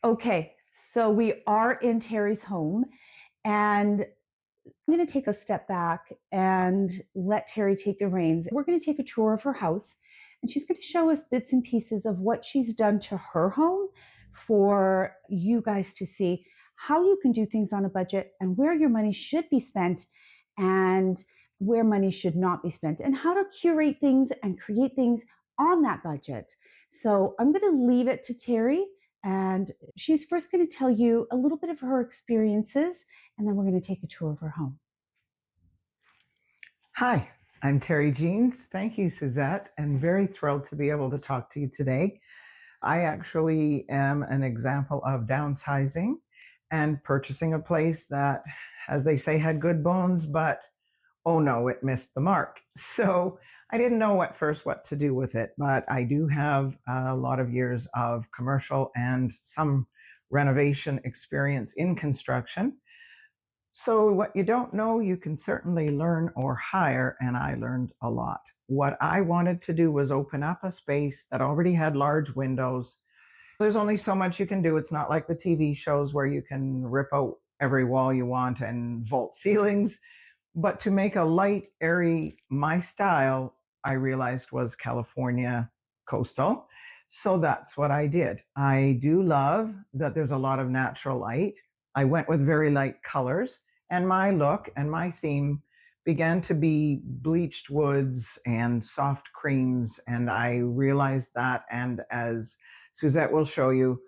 Okay, so we are in Terri's home, and I'm going to take a step back and let Terri take the reins. We're going to take a tour of her house, and she's going to show us bits and pieces of what she's done to her home for you guys to see how you can do things on a budget and where your money should be spent and where money should not be spent, and how to curate things and create things on that budget. So I'm going to leave it to Terri, and she's first going to tell you a little bit of her experiences, and then we're going to take a tour of her home. Hi, I'm Terri Jeanes. Thank you, Suzette, and very thrilled to be able to talk to you today. I actually am an example of downsizing and purchasing a place that, as they say, had good bones, but oh no, it missed the mark. So I didn't know at first what to do with it, but I do have a lot of years of commercial and some renovation experience in construction. So what you don't know, you can certainly learn or hire, and I learned a lot. What I wanted to do was open up a space that already had large windows. There's only so much you can do. It's not like the TV shows where you can rip out every wall you want and vault ceilings. But to make a light, airy, my style, I realized was California coastal. So that's what I did. I do love that there's a lot of natural light. I went with very light colors, and my look and my theme began to be bleached woods and soft creams. And I realized that, and as Suzette will show you,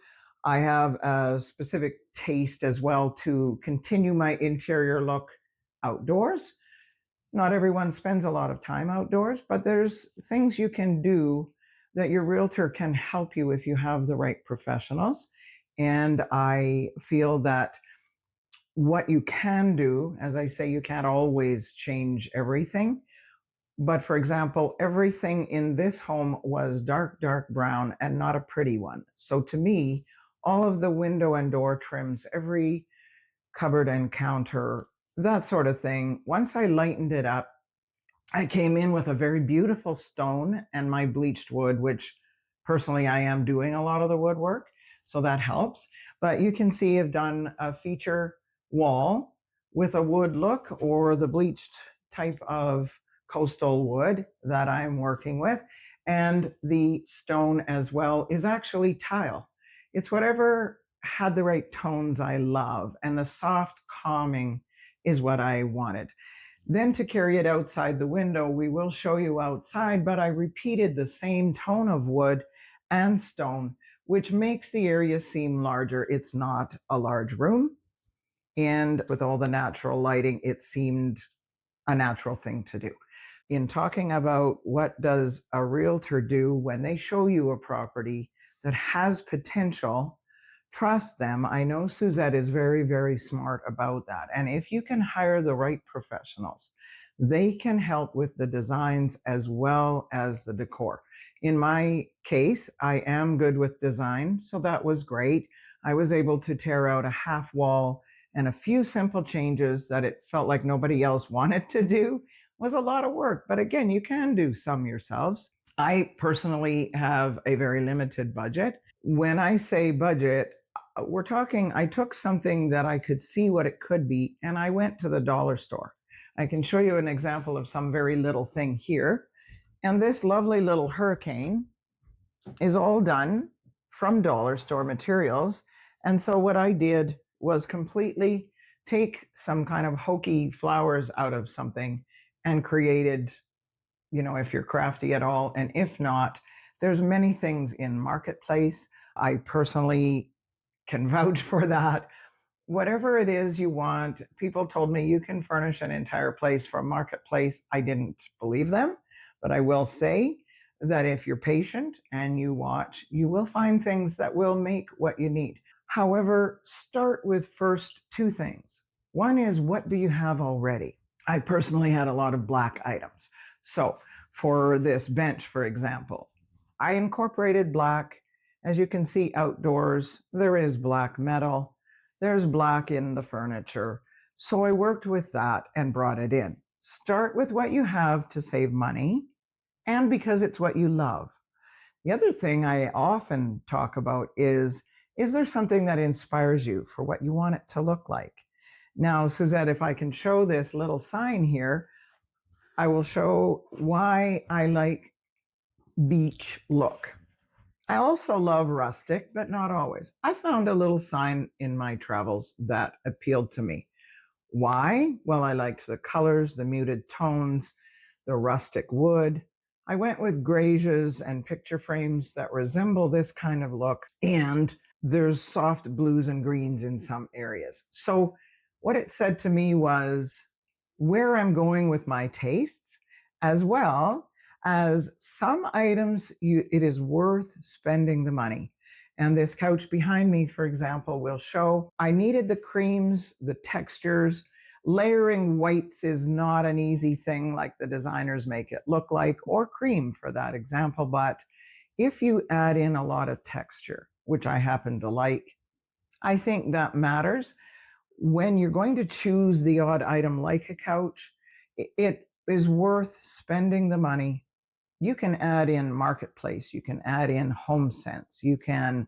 I have a specific taste as well to continue my interior look outdoors. Not everyone spends a lot of time outdoors, but there's things you can do that your realtor can help you if you have the right professionals. And I feel that what you can do, as I say, you can't always change everything. But for example, everything in this home was dark, dark brown and not a pretty one. So to me, all of the window and door trims, every cupboard and counter, that sort of thing, once I lightened it up, I came in with a very beautiful stone and my bleached wood, which personally I am doing a lot of the woodwork, so that helps. But you can see I've done a feature wall with a wood look or the bleached type of coastal wood that I'm working with. And the stone as well is actually tile. It's whatever had the right tones I love, and the soft calming is what I wanted. Then to carry it outside the window, we will show you outside, but I repeated the same tone of wood and stone, which makes the area seem larger. It's not a large room. And with all the natural lighting, it seemed a natural thing to do. In talking about what does a realtor do when they show you a property that has potential, trust them. I know Suzette is very, very smart about that. And if you can hire the right professionals, they can help with the designs as well as the decor. In my case, I am good with design, so that was great. I was able to tear out a half wall, and a few simple changes that it felt like nobody else wanted to do was a lot of work. But again, you can do some yourselves. I personally have a very limited budget. When I say budget, we're talking, I took something that I could see what it could be, and I went to the dollar store. I can show you an example of some very little thing here. And this lovely little hurricane is all done from dollar store materials. And so what I did was completely take some kind of hokey flowers out of something and created, if you're crafty at all. And if not, there's many things in Marketplace. I personally can vouch for that. Whatever it is you want, people told me you can furnish an entire place from Marketplace. I didn't believe them, but I will say that if you're patient and you watch, you will find things that will make what you need. However, start with first two things. One is, what do you have already? I personally had a lot of black items. So for this bench, for example, I incorporated black. As you can see outdoors, there is black metal. There's black in the furniture. So I worked with that and brought it in. Start with what you have to save money and because it's what you love. The other thing I often talk about is Is there something that inspires you for what you want it to look like? Now, Suzette, if I can show this little sign here, I will show why I like beach look. I also love rustic, but not always. I found a little sign in my travels that appealed to me. Why? Well, I liked the colors, the muted tones, the rustic wood. I went with grages and picture frames that resemble this kind of look, and there's soft blues and greens in some areas. So what it said to me was where I'm going with my tastes, as well as some items it is worth spending the money. And this couch behind me, for example, will show I needed the creams, the textures. Layering whites is not an easy thing like the designers make it look like, or cream for that example. But if you add in a lot of texture, which I happen to like, I think that matters. When you're going to choose the odd item like a couch, it is worth spending the money. You can add in Marketplace, you can add in HomeSense, you can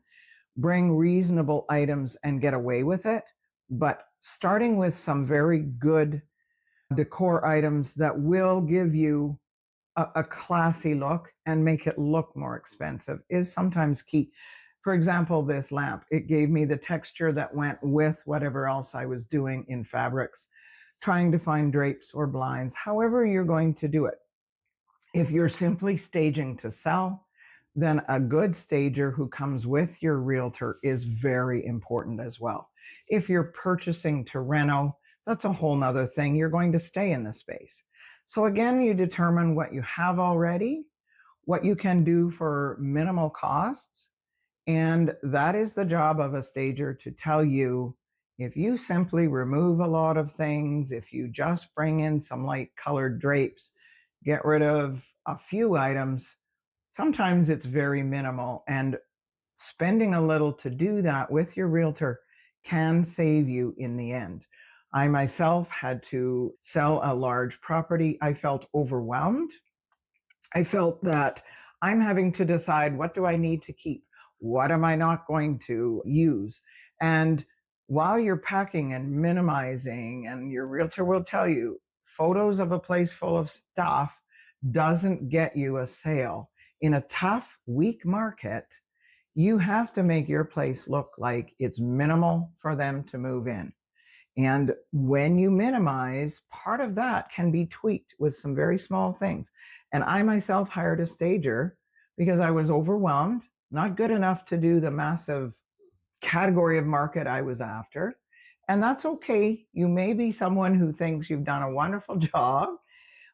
bring reasonable items and get away with it. But starting with some very good decor items that will give you a classy look and make it look more expensive is sometimes key. For example, this lamp, it gave me the texture that went with whatever else I was doing in fabrics, trying to find drapes or blinds, however you're going to do it. If you're simply staging to sell, then a good stager who comes with your realtor is very important as well. If you're purchasing to reno, that's a whole nother thing. You're going to stay in the space. So again, you determine what you have already, what you can do for minimal costs, and that is the job of a stager to tell you if you simply remove a lot of things, if you just bring in some light colored drapes, get rid of a few items, sometimes it's very minimal. And spending a little to do that with your realtor can save you in the end. I myself had to sell a large property. I felt overwhelmed. I felt that I'm having to decide, what do I need to keep? What am I not going to use? And while you're packing and minimizing, and your realtor will tell you, photos of a place full of stuff doesn't get you a sale. In a tough, weak market, you have to make your place look like it's minimal for them to move in. And when you minimize, part of that can be tweaked with some very small things. And I myself hired a stager because I was overwhelmed, not good enough to do the massive category of market I was after. And that's okay. You may be someone who thinks you've done a wonderful job,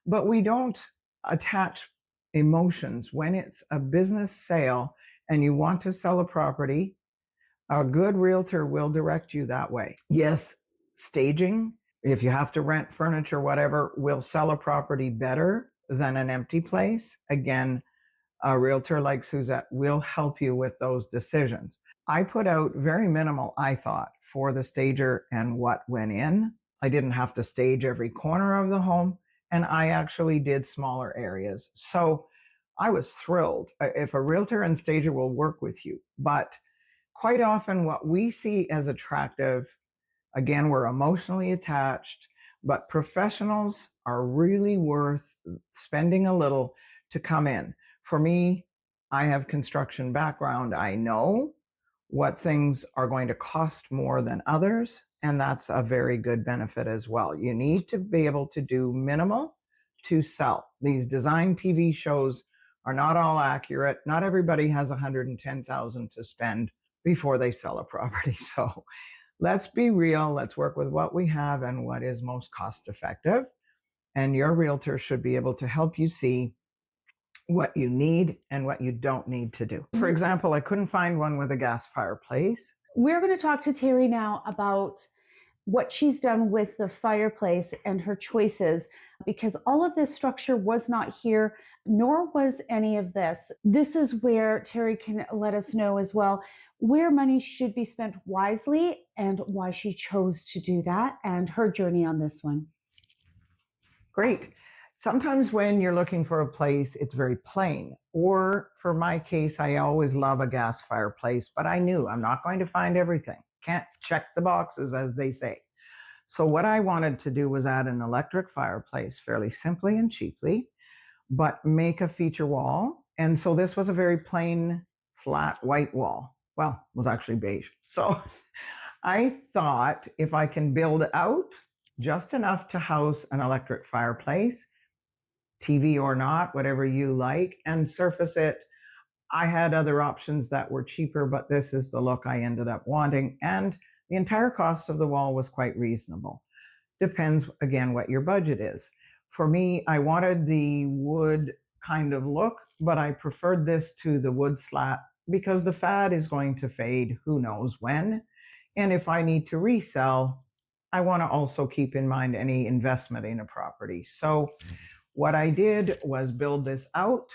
but we don't attach emotions. When it's a business sale and you want to sell a property, a good realtor will direct you that way. Yes, staging, if you have to rent furniture, whatever, will sell a property better than an empty place. Again, a realtor like Suzette will help you with those decisions. I put out very minimal, I thought, for the stager and what went in. I didn't have to stage every corner of the home, and I actually did smaller areas. So I was thrilled. If a realtor and stager will work with you, but quite often what we see as attractive, again, we're emotionally attached, but professionals are really worth spending a little to come in. For me, I have construction background. I know what things are going to cost more than others, and that's a very good benefit as well. You need to be able to do minimal to sell. These design TV shows are not all accurate. Not everybody has $110,000 to spend before they sell a property. So let's be real. Let's work with what we have and what is most cost effective. And your realtor should be able to help you see what you need and what you don't need to do. For example, I couldn't find one with a gas fireplace. We're going to talk to Terri now about what she's done with the fireplace and her choices, because all of this structure was not here, nor was any of this. This is where Terri can let us know as well where money should be spent wisely and why she chose to do that and her journey on this one. Great. Sometimes when you're looking for a place, it's very plain. Or for my case, I always love a gas fireplace, but I knew I'm not going to find everything. Can't check the boxes, as they say. So what I wanted to do was add an electric fireplace fairly simply and cheaply, but make a feature wall. And so this was a very plain, flat white wall. Well, it was actually beige. So I thought if I can build out just enough to house an electric fireplace, TV or not, whatever you like, and surface it. I had other options that were cheaper, but this is the look I ended up wanting. And the entire cost of the wall was quite reasonable. Depends, again, what your budget is. For me, I wanted the wood kind of look, but I preferred this to the wood slat because the fad is going to fade who knows when. And if I need to resell, I want to also keep in mind any investment in a property. So what I did was build this out.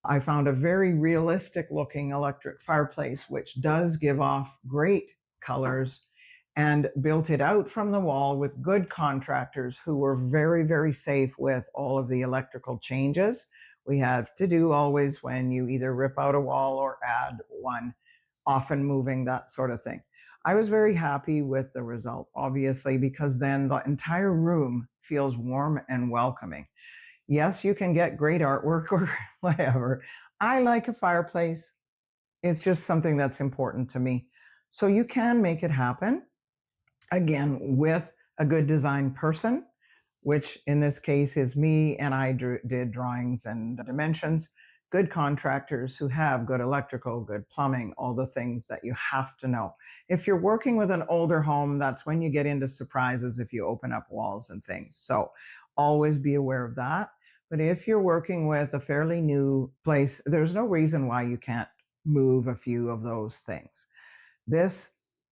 I found a very realistic looking electric fireplace, which does give off great colors, and built it out from the wall with good contractors who were very, very safe with all of the electrical changes we have to do always when you either rip out a wall or add one, often moving, that sort of thing. I was very happy with the result, obviously, because then the entire room feels warm and welcoming. Yes, you can get great artwork or whatever. I like a fireplace. It's just something that's important to me. So you can make it happen, again, with a good design person, which in this case is me, and I did drawings and dimensions, good contractors who have good electrical, good plumbing, all the things that you have to know. If you're working with an older home, that's when you get into surprises if you open up walls and things. So always be aware of that. But if you're working with a fairly new place, there's no reason why you can't move a few of those things. This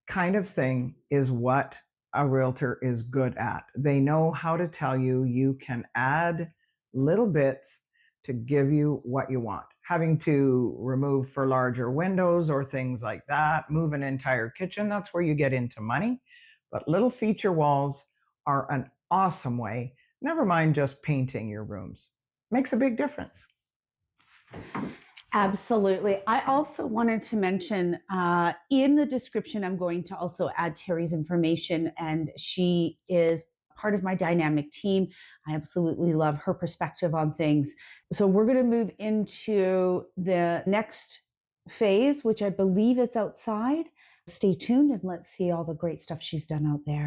kind of thing is what a realtor is good at. They know how to tell you you can add little bits to give you what you want. Having to remove for larger windows or things like that, move an entire kitchen, that's where you get into money. But little feature walls are an awesome way. Never mind just painting your rooms. Makes a big difference. Absolutely. I also wanted to mention in the description, I'm going to also add Terri's information, and she is part of my dynamic team. I absolutely love her perspective on things. So we're going to move into the next phase, which I believe is outside. Stay tuned and let's see all the great stuff she's done out there.